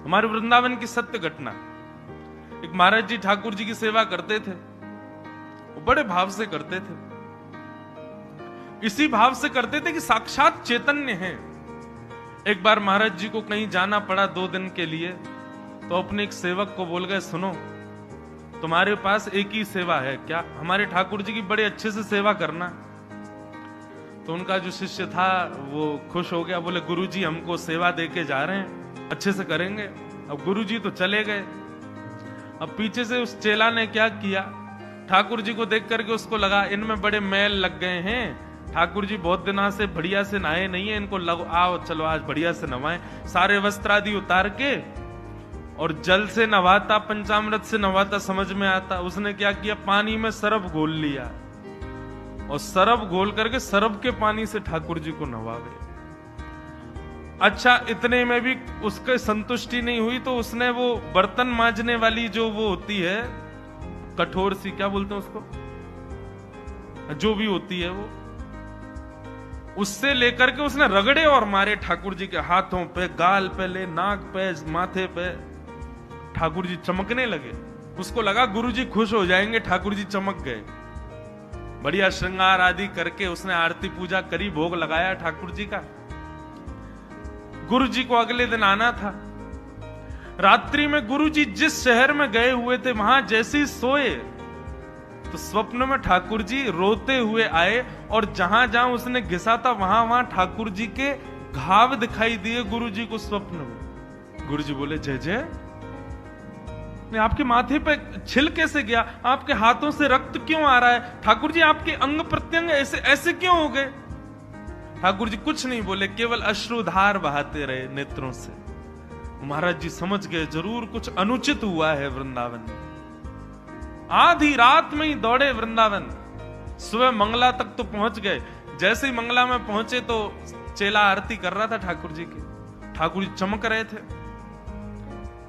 हमारे वृंदावन की सत्य घटना। एक महाराज जी ठाकुर जी की सेवा करते थे, वो बड़े भाव से करते थे। इसी भाव से करते थे कि साक्षात चैतन्य है। एक बार महाराज जी को कहीं जाना पड़ा 2 दिन के लिए, तो अपने एक सेवक को बोल गए, सुनो तुम्हारे पास एक ही सेवा है क्या, हमारे ठाकुर जी की बड़े अच्छे से सेवा करना। तो उनका जो शिष्य था वो खुश हो गया, बोले गुरुजी हमको सेवा देके जा रहे हैं, अच्छे से करेंगे। अब गुरुजी तो चले गए। अब पीछे से उस चेला ने क्या किया, ठाकुर जी को देख करके उसको लगा इनमें बड़े मैल लग गए हैं, ठाकुर जी बहुत दिनों से बढ़िया से नहाए नहीं है, इनको आओ चलो आज बढ़िया से नवाएं। सारे वस्त्र आदि उतार के और जल से नवाता, पंचामृत से नवाता समझ में आता। उसने क्या किया, पानी में सरफ घोल लिया और सरफ घोल करके सरफ के पानी से ठाकुर जी को नवावे। अच्छा, इतने में भी उसके संतुष्टि नहीं हुई, तो उसने वो बर्तन मांजने वाली जो वो होती है कठोर सी, क्या बोलते हैं उसको, जो भी होती है वो, उससे लेकर के उसने रगड़े और मारे ठाकुर जी के हाथों पे, गाल पे, ले नाक पे, माथे पे। ठाकुर जी चमकने लगे। उसको लगा गुरु जी खुश हो जाएंगे, ठाकुर जी चमक गए। बढ़िया श्रृंगार आदि करके उसने आरती पूजा करी, भोग लगाया ठाकुर जी का। गुरु जी को अगले दिन आना था। रात्रि में गुरु जी जिस शहर में गए हुए थे, वहां जैसे ही सोए तो स्वप्न में ठाकुर जी रोते हुए आए, और जहां जहां उसने घिसा था वहां वहां ठाकुर जी के घाव दिखाई दिए गुरु जी को स्वप्न में। गुरु जी बोले जय जय, आपके माथे पे छिल कैसे गया, आपके हाथों से रक्त क्यों आ रहा है, ठाकुर जी आपके अंग प्रत्यंग ऐसे ऐसे क्यों हो गए। ठाकुर जी कुछ नहीं बोले, केवल अश्रुधार बहाते रहे नेत्रों से। महाराज जी समझ गए जरूर कुछ अनुचित हुआ है वृंदावन में। आधी रात में ही दौड़े वृंदावन, सुबह मंगला तक तो पहुंच गए। जैसे ही मंगला में पहुंचे तो चेला आरती कर रहा था ठाकुर जी की। ठाकुर जी चमक रहे थे।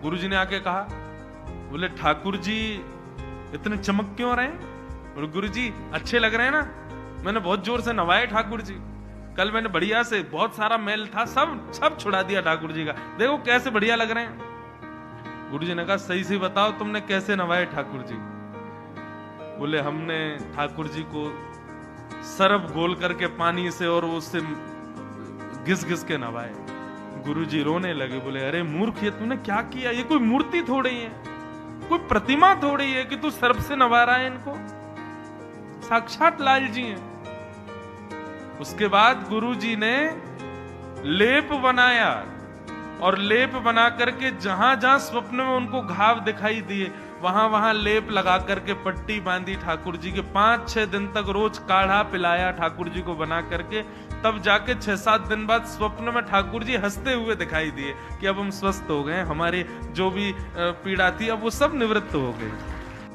गुरु जी ने आके कहा, बोले ठाकुर जी इतने चमक क्यों रहे हैं। और गुरु जी अच्छे लग रहे हैं ना, मैंने बहुत जोर से नवाए ठाकुर जी, कल मैंने बढ़िया से, बहुत सारा मैल था सब छुड़ा दिया ठाकुर जी का, देखो कैसे बढ़िया लग रहे हैं। गुरु जी ने कहा सही से बताओ तुमने कैसे नवाए ठाकुर जी। बोले हमने ठाकुर जी को सरफ घोल करके पानी से और उससे घिस घिस के नवाए। गुरु जी रोने लगे, बोले अरे मूर्ख, ये तूने क्या किया, ये कोई मूर्ति थोड़ी है, कोई प्रतिमा थोड़ी है कि तू सर्प से नवा रहा है इनको, साक्षात लाल जी हैं। उसके बाद गुरु जी ने लेप बनाया, और लेप बना करके जहां जहां स्वप्न में उनको घाव दिखाई दिए वहां वहां लेप लगा करके पट्टी बांधी ठाकुर जी के। 5-6 दिन तक रोज काढ़ा पिलाया ठाकुर जी को बना करके। तब जाके 6-7 दिन बाद स्वप्न में ठाकुर जी हंसते हुए दिखाई दिए कि अब हम स्वस्थ हो गए, हमारी जो भी पीड़ा थी अब वो सब निवृत्त हो गई।